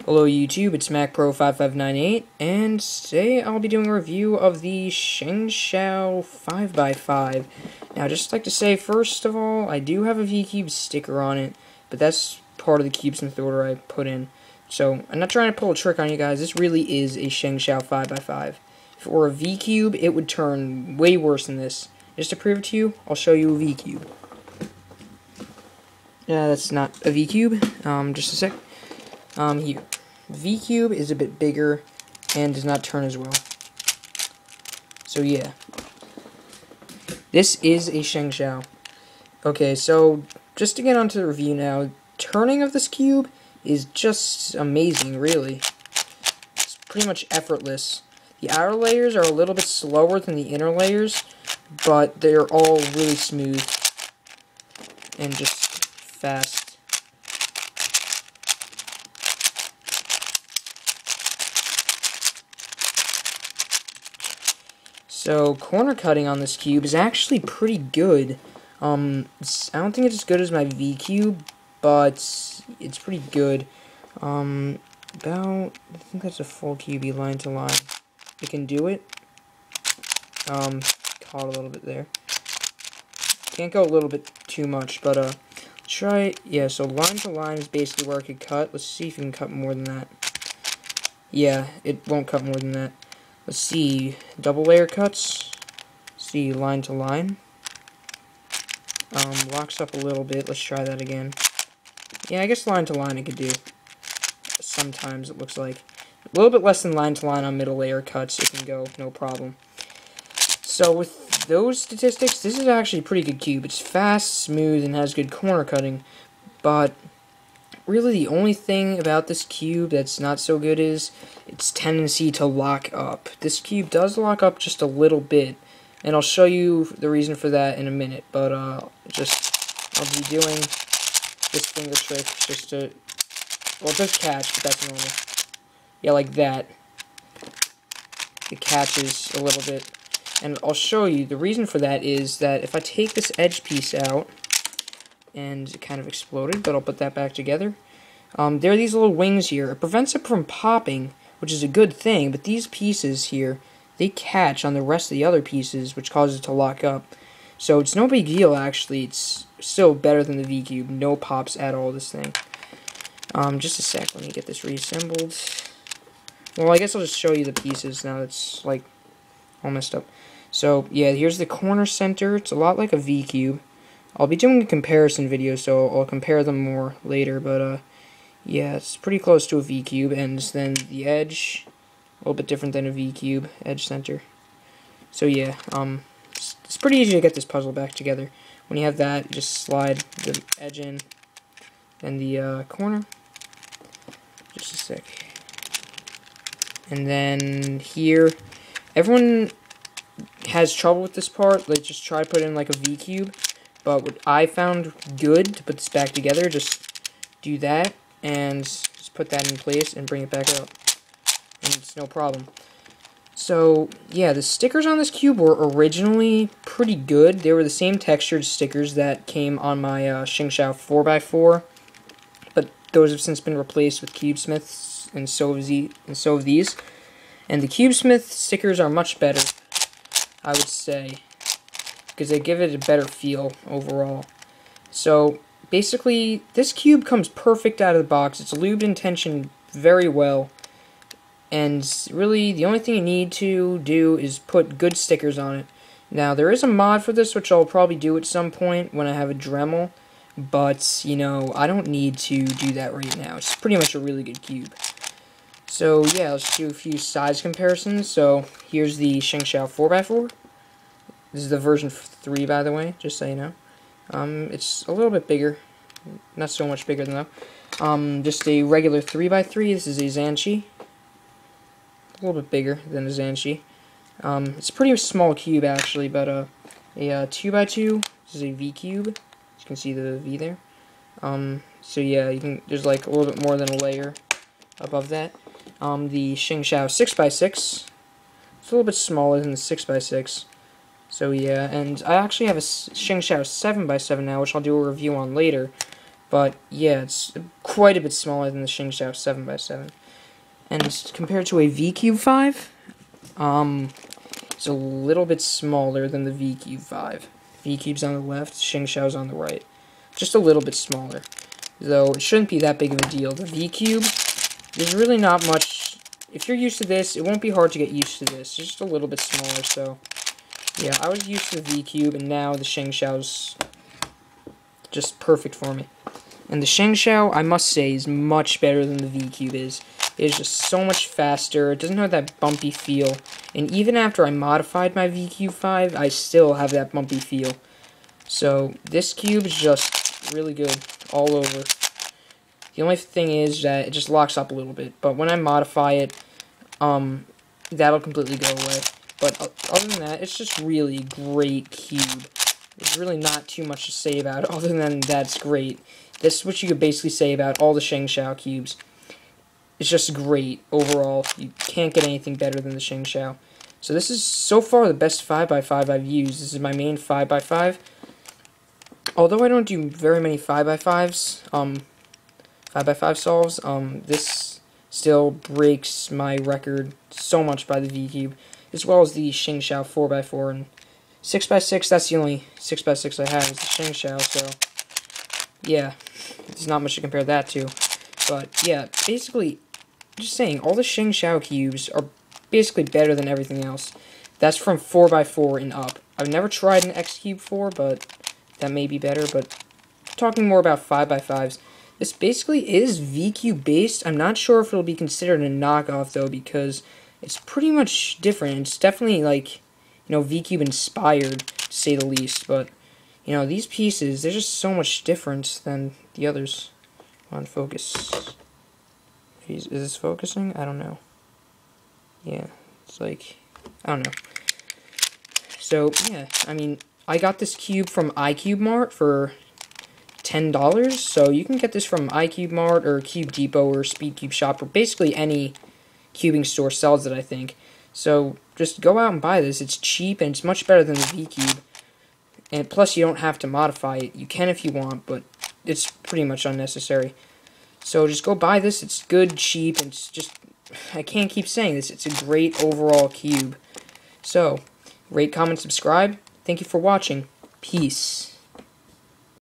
Hello YouTube, it's MacPro5598, and today I'll be doing a review of the Shengshou 5x5. Now, I'd just like to say, first of all, I do have a V-Cube sticker on it, but that's part of the CubeSmith order I put in. So, I'm not trying to pull a trick on you guys, this really is a Shengshou 5x5. If it were a V-Cube, it would turn way worse than this. Just to prove it to you, I'll show you a V-Cube. Yeah, that's not a V-Cube, just a sec. Here. V-Cube is a bit bigger and does not turn as well. So yeah. This is a Shengshou. Okay, so just to get onto the review now, turning of this cube is just amazing, really. It's pretty much effortless. The outer layers are a little bit slower than the inner layers, but they're all really smooth and just fast. So, corner cutting on this cube is actually pretty good. I don't think it's as good as my V-Cube, but it's pretty good. I think that's a full QB line to line. You can do it. Caught a little bit there. Can't go a little bit too much, but, try, yeah, so line to line is basically where I could cut. Let's see if you can cut more than that. Yeah, it won't cut more than that. Let's see, double layer cuts, see line to line, locks up a little bit, let's try that again. Yeah, I guess line to line I could do, sometimes it looks like. A little bit less than line to line on middle layer cuts, it can go, no problem. So with those statistics, this is actually a pretty good cube. It's fast, smooth, and has good corner cutting, but really the only thing about this cube that's not so good is its tendency to lock up. This cube does lock up just a little bit, and I'll show you the reason for that in a minute, but I'll be doing this finger trick just to, well, it does catch, but that's normal. Yeah, like that. It catches a little bit, and I'll show you the reason for that is that if I take this edge piece out, and it kind of exploded, but I'll put that back together. There are these little wings here. It prevents it from popping, which is a good thing, but these pieces here, they catch on the rest of the other pieces, which causes it to lock up. So it's no big deal, actually. It's still better than the V-Cube. No pops at all, this thing. Just a sec, let me get this reassembled. Well, I guess I'll just show you the pieces now that's, like, all messed up. So, yeah, here's the corner center. It's a lot like a V-Cube. I'll be doing a comparison video, so I'll compare them more later, but, yeah, it's pretty close to a V-Cube, and then the edge, a little bit different than a V-Cube, edge center. So, yeah, it's pretty easy to get this puzzle back together. When you have that, just slide the edge in, and the, corner. Just a sec. And then here, everyone has trouble with this part. They just try to put in, like, a V-Cube. But what I found good to put this back together, just do that, and just put that in place and bring it back up. And it's no problem. So, yeah, the stickers on this cube were originally pretty good. They were the same textured stickers that came on my Shengshou 4x4. But those have since been replaced with CubeSmiths, and so have these. And the CubeSmith stickers are much better, I would say, because they give it a better feel overall. So, basically, this cube comes perfect out of the box. It's lubed and tensioned very well. And really, the only thing you need to do is put good stickers on it. Now, there is a mod for this, which I'll probably do at some point when I have a Dremel. But, you know, I don't need to do that right now. It's pretty much a really good cube. So, yeah, let's do a few size comparisons. So, here's the Shengshou 4x4. This is the version 3, by the way, just so you know. It's a little bit bigger. Not so much bigger than that. Just a regular 3x3. This is a Zhanchi. A little bit bigger than a Zhanchi. It's a pretty small cube, actually, but a 2x2. This is a V-Cube. You can see the V there. So, yeah, there's like a little bit more than a layer above that. The Shengshou 6x6. It's a little bit smaller than the 6x6. So yeah, and I actually have a Shengshou 7x7 now, which I'll do a review on later. But yeah, it's quite a bit smaller than the Shengshou 7x7. And compared to a V-Cube 5, it's a little bit smaller than the V-Cube 5. V-Cube's on the left, Shengshou's on the right. Just a little bit smaller. Though, it shouldn't be that big of a deal. The V-Cube, there's really not much. If you're used to this, it won't be hard to get used to this. It's just a little bit smaller, so. Yeah, I was used to the V-Cube, and now the Shengshou's just perfect for me. And the Shengshou, I must say, is much better than the V-Cube is. It is just so much faster. It doesn't have that bumpy feel. And even after I modified my V-Cube 5, I still have that bumpy feel. So, this cube is just really good all over. The only thing is that it just locks up a little bit. But when I modify it, that'll completely go away. But other than that, it's just really a great cube. There's really not too much to say about it, other than that's great. This is what you could basically say about all the Shengshou cubes. It's just great overall. You can't get anything better than the Shengshou. So this is so far the best 5x5 I've used. This is my main 5x5. Although I don't do very many 5x5s, 5x5 solves, this still breaks my record so much by the V-Cube, as well as the Shengshou 4x4, and 6x6, that's the only 6x6 I have, is the Shengshou, so, yeah, there's not much to compare that to. But, yeah, basically, just saying, all the Shengshou cubes are basically better than everything else. That's from 4x4 and up. I've never tried an X Cube 4, but that may be better, but talking more about 5x5s, this basically is V-Cube based. I'm not sure if it'll be considered a knockoff, though, because it's pretty much different. It's definitely, like, you know, V-Cube inspired, to say the least, but, you know, these pieces, they're just so much different than the others. On focus. Is this focusing? I don't know. Yeah, it's like, I don't know. So, yeah, I mean, I got this cube from iCube Mart for $10, so you can get this from iCube Mart or Cube Depot or Speed Cube Shop, or basically any cubing store sells it, I think. So, just go out and buy this. It's cheap, and it's much better than the V-Cube. And plus, you don't have to modify it. You can if you want, but it's pretty much unnecessary. So, just go buy this. It's good, cheap, and it's just, I can't keep saying this. It's a great overall cube. So, rate, comment, subscribe. Thank you for watching. Peace.